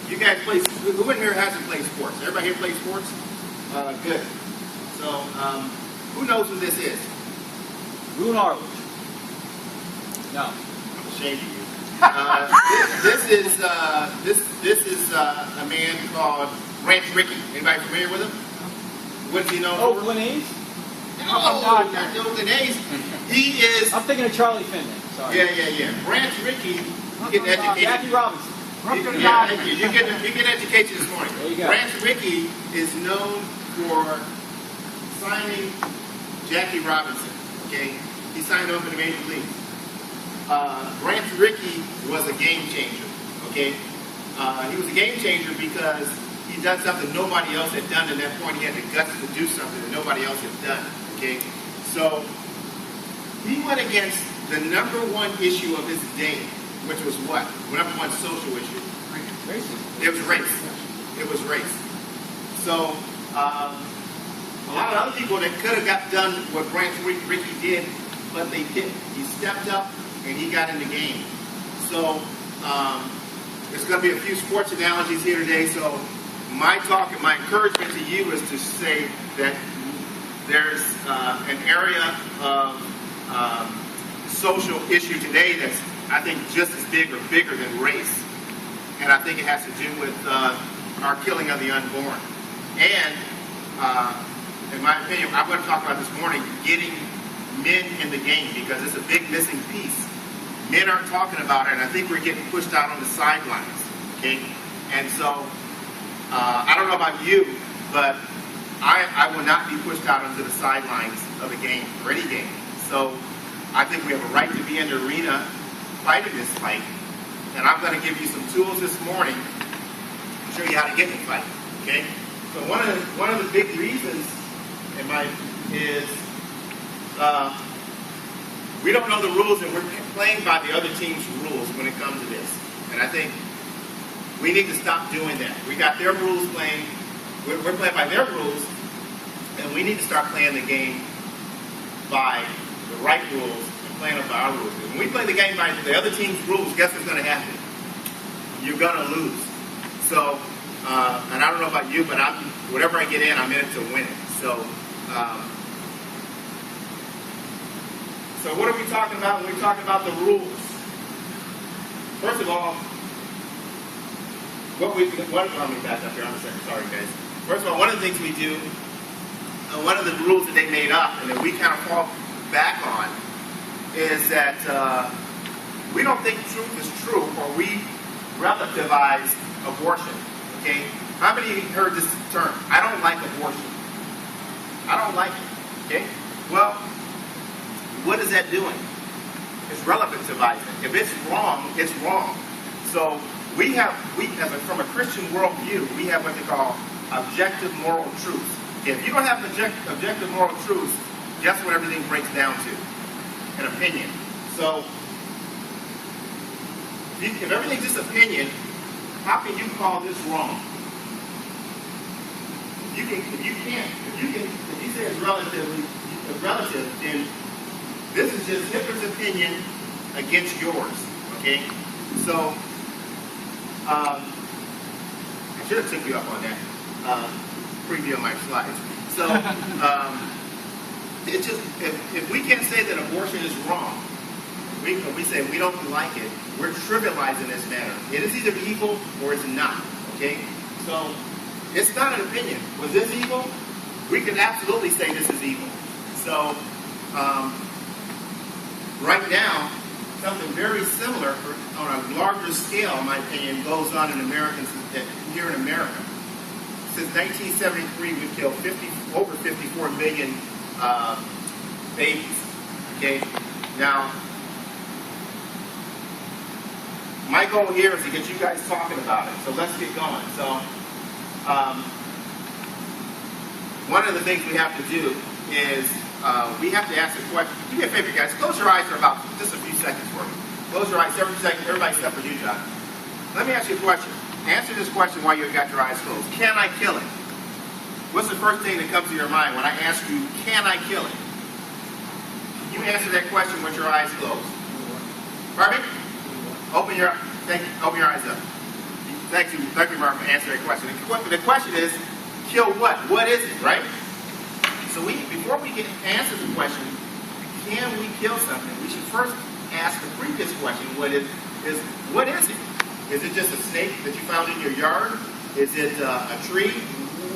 You guys play, who in here hasn't played sports? Everybody here play sports? Good. So, who knows who this is? Boone Harwich. No. I'm ashamed of you. This is a man called Ranch Rickey. Anybody familiar with him? What's he known for? Oakland A's? Oh, not the Oakland A's. He is. I'm thinking of Charlie Finley. Sorry. Yeah. Ranch Rickey. You get education. Jackie Robinson. Yeah, thank you. You get education this morning. There you go. Ranch Rickey is known for signing Jackie Robinson. Okay, he signed him for the major leagues. Ranch Rickey was a game changer. Okay, he was a game changer because he done something nobody else had done. At that point, he had the guts to do something that nobody else had done. Okay, so he went against the number one issue of his day, which was what? The number one social issue. Racism. It was race. It was race. So a lot of other people that could have got done what Ranch Rickey did, but they didn't. He stepped up and he got in the game. So there's going to be a few sports analogies here today. So my talk and my encouragement to you is to say that there's an area of social issue today that's, I think, just as big or bigger than race. And I think it has to do with our killing of the unborn. And, in my opinion, I'm going to talk about this morning, getting men in the game, because it's a big missing piece. Men aren't talking about it, and I think we're getting pushed out on the sidelines. Okay? And so, I don't know about you, but I will not be pushed out onto the sidelines of a game, or any game. So, I think we have a right to be in the arena fighting this fight. And I'm going to give you some tools this morning to show you how to get in the fight. Okay? So one of the big reasons is we don't know the rules, and we're playing by the other team's rules when it comes to this. And I think we need to stop doing that. We got their rules playing. We're playing by their rules, and we need to start playing the game by the right rules. Playing up our rules. When we play the game by the other team's rules, guess what's going to happen? You're going to lose. So, and I don't know about you, but whatever I get in, I'm in it to win it. So, so what are we talking about when we're talking about the rules? First of all, let me back up here on a second. Sorry, guys. First of all, one of the things we do, one of the rules that they made up and that we kind of fall back on, is that we don't think truth is true, or we relativize abortion. Okay? How many of you heard this term? I don't like abortion. I don't like it. Okay? Well, what is that doing? It's relativizing. If it's wrong, it's wrong. So from a Christian worldview, we have what they call objective moral truth. Okay? If you don't have objective moral truth, guess what everything breaks down to? An opinion. So, if everything's just opinion, how can you call this wrong? If you say it's relative, then this is just Hitler's opinion against yours. Okay? So, I should have took you up on that preview of my slides. So, it's just, if we can't say that abortion is wrong, we say we don't like it, we're trivializing this matter. It is either evil or it's not. Okay? So, it's not an opinion. Was this evil? We can absolutely say this is evil. So, right now, something very similar on a larger scale, in my opinion, goes on in here in America. Since 1973, we've killed over 54 million babies. Okay? Now, my goal here is to get you guys talking about it. So let's get going. So, one of the things we have to do is we have to ask a question. Do me a favor, guys. Close your eyes for about just a few seconds for me. Close your eyes every second. Everybody except for you, John. Let me ask you a question. Answer this question while you've got your eyes closed. Can I kill it? What's the first thing that comes to your mind when I ask you, can I kill it? You answer that question with your eyes closed. Pardon me? Open your eyes up. Thank you, Mark, for answering that question. The question is, kill what? What is it, right? So before we can answer the question, can we kill something, we should first ask the previous question, what is it? Is it just a snake that you found in your yard? Is it a tree?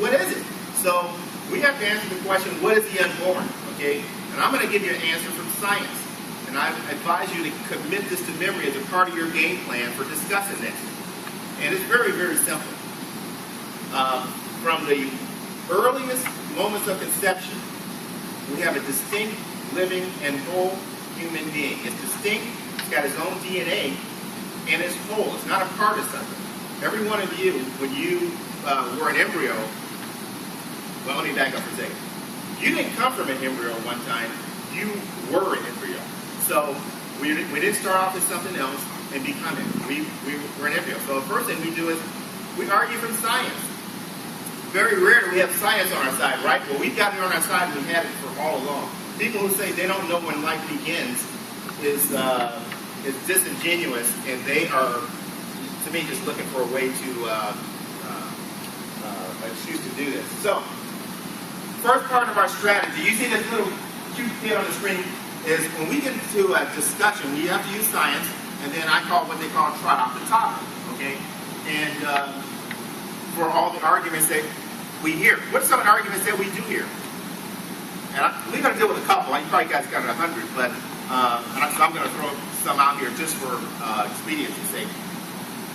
What is it? So we have to answer the question, what is the unborn? Okay? And I'm going to give you an answer from science. And I advise you to commit this to memory as a part of your game plan for discussing this. And it's very, very simple. From the earliest moments of conception, we have a distinct, living, and whole human being. It's distinct, it's got its own DNA, and it's whole. It's not a part of something. Every one of you, when you were an embryo, well, let me back up for a second. You didn't come from an embryo one time. You were an embryo. So we didn't start off as something else and become it. We were an embryo. So the first thing we do is we argue from science. Very rare do we have science on our side, right? Well, we've got it on our side and we've had it for all along. People who say they don't know when life begins is disingenuous, and they are, to me, just looking for a way to excuse to do this. So, first part of our strategy, you see this little cute kid on the screen, is when we get into a discussion, we have to use science, and then I call what they call trot off the topic, okay? And for all the arguments that we hear. What are some of the arguments that we do hear? And we're going to deal with a couple. You probably guys got 100, but so I'm going to throw some out here just for expediency's sake.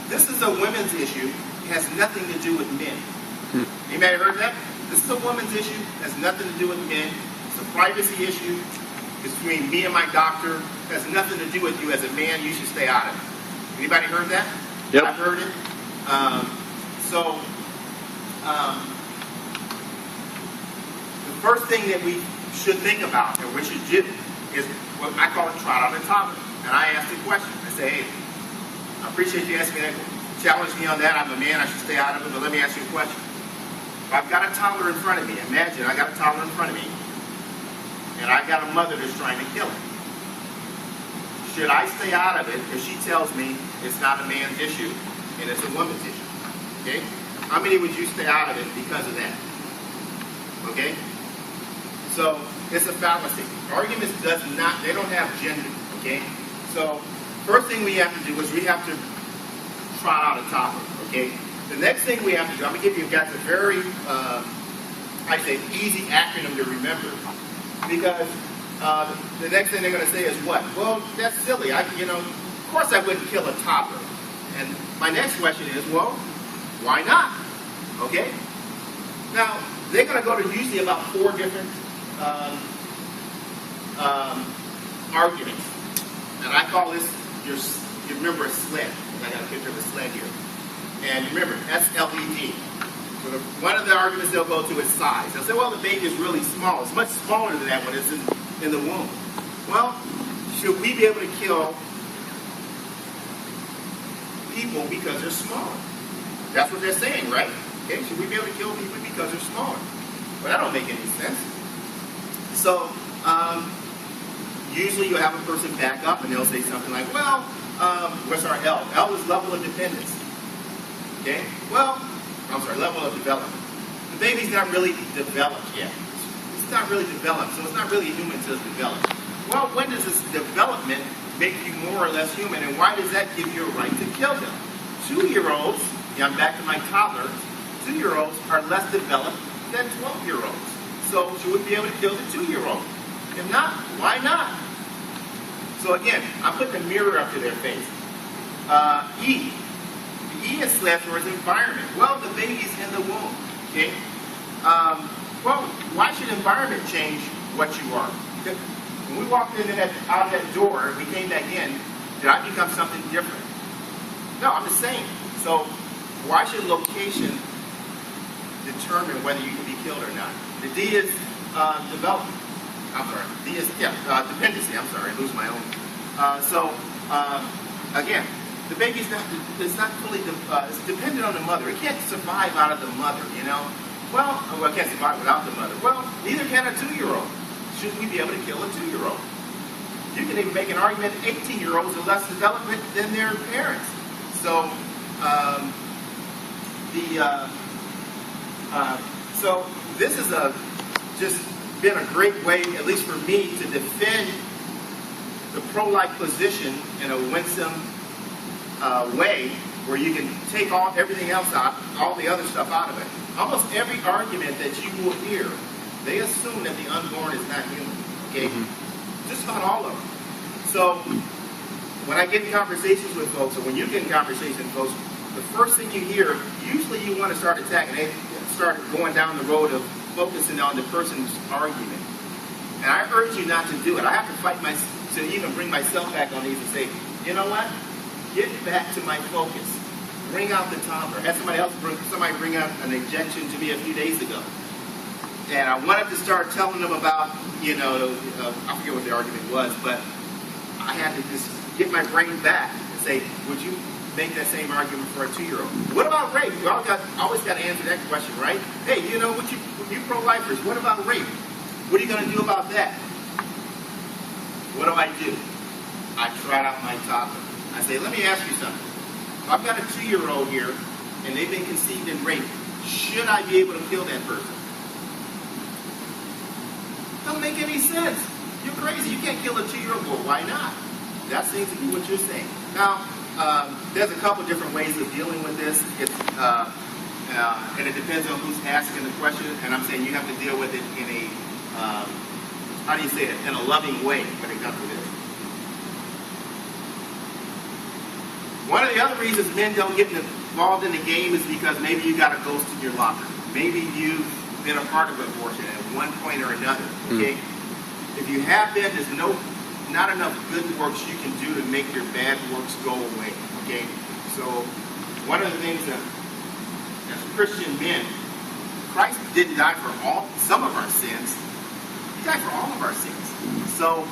This is a women's issue. It has nothing to do with men. Anybody heard that? This is a women's issue. It has nothing to do with men. It's a privacy issue. It's between me and my doctor. It has nothing to do with you as a man. You should stay out of it. Anybody heard that? Yep. I've heard it. The first thing that we should think about, and we should do, is what I call it trot on the topic. And I ask the question. I say, hey, I appreciate you asking me that. Challenge me on that. I'm a man. I should stay out of it. But let me ask you a question. If I've got a toddler in front of me, imagine I got a toddler in front of me, and I got a mother that's trying to kill it. Should I stay out of it if she tells me it's not a man's issue and it's a woman's issue? Okay? How many would you stay out of it because of that? Okay? So, it's a fallacy. Arguments they don't have gender. Okay? So, first thing we have to do is we have to trot out a topic. Okay? The next thing we have to do, I'm going to give you guys a very, I'd say, easy acronym to remember. Because the next thing they're going to say is what? Well, that's silly. Of course I wouldn't kill a toddler. And my next question is, well, why not? Okay? Now, they're going to go to usually about 4 different arguments. And I call this, you remember a sled. I got a picture of a sled here. And remember, SLED. So one of the arguments they'll go to is size. They'll say, well, the baby is really small. It's much smaller than that when it's in the womb. Well, should we be able to kill people because they're smaller? That's what they're saying, right? Okay, should we be able to kill people because they're smaller? Well, that don't make any sense. So, usually you'll have a person back up and they'll say something like, well, what's our L? L is level of dependence. Okay? Well, I'm sorry, level of development. The baby's not really developed yet. It's not really developed, so it's not really human until it's developed. Well, when does this development make you more or less human, and why does that give you a right to kill them? 2-year-olds, I'm back to my toddler, 2-year-olds are less developed than 12-year-olds. So should we be able to kill the 2-year-old? If not, why not? So again, I'm putting a mirror up to their face. E. The E is slash for its environment. Well, the baby's in the womb. Okay? Well, why should environment change what you are? Because when we walked out that door and we came back in, did I become something different? No, I'm the same. So why should location determine whether you can be killed or not? The D is development. I'm sorry. D is, dependency. I'm sorry. I lose my own. Again, the baby's not fully, it's dependent on the mother. It can't survive out of the mother, you know? Well, it can't survive without the mother. Well, neither can a 2-year-old. Should we be able to kill a 2-year-old? You can even make an argument that 18-year-olds are less developed than their parents. So, So this is just been a great way, at least for me, to defend the pro-life position in a winsome way, where you can take everything else out, all the other stuff out of it. Almost every argument that you will hear, they assume that the unborn is not human. Okay, just about all of them. So when I get in conversations with folks, or when you get in conversations with folks, the first thing you hear, usually you want to start attacking. They start going down the road of focusing on the person's argument. And I urge you not to do it. I have to fight to even bring myself back on these and say, you know what? Get back to my focus. Bring out the toddler. I had somebody bring up an objection to me a few days ago. And I wanted to start telling them about, I forget what the argument was, but I had to just get my brain back and say, would you make that same argument for a 2-year-old? What about rape? We always got to answer that question, right? Hey, you pro-lifers, what about rape? What are you going to do about that? What do? I trot out my toddler. I say, let me ask you something. I've got a 2-year-old here, and they've been conceived and raped. Should I be able to kill that person? Doesn't make any sense. You're crazy. You can't kill a 2-year-old. Well, why not? That seems to be what you're saying. Now, there's a couple different ways of dealing with this. And it depends on who's asking the question. And I'm saying you have to deal with it in a, in a loving way when it comes to this. One of the other reasons men don't get involved in the game is because maybe you got a ghost in your locker. Maybe you've been a part of abortion at one point or another. Okay? If you have been, there's not enough good works you can do to make your bad works go away. Okay? So one of the things that as Christian men, Christ didn't die for some of our sins. He died for all of our sins. So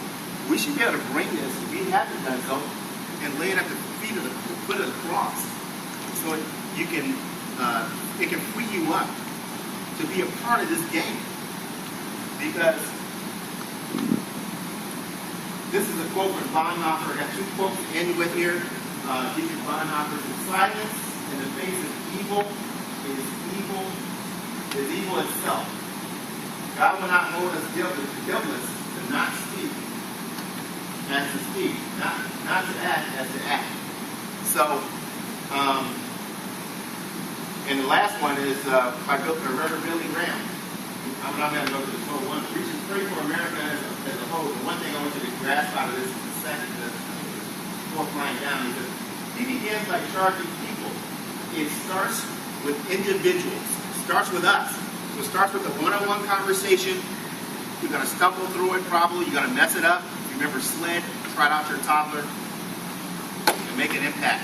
we should be able to bring this, if we haven't done so, and lay it at the foot of the cross. So it can free you up to be a part of this game. Because this is a quote from Bonhoeffer. I got 2 quotes to end with here. Dietrich Bonhoeffer says, silence in the face of evil is evil itself. God will not hold us guiltless to not speak as to speak, not to act as to act. So, and the last one is by Reverend Billy Graham. I'm not going to go to the whole one. We should pray for America as a whole. The one thing I want you to grasp out of this is the 4th line down. He begins by charging people. It starts with individuals. It starts with us. So it starts with a one-on-one conversation. You're going to stumble through it probably. You're going to mess it up. Remember SLED, trot out your toddler, and make an impact.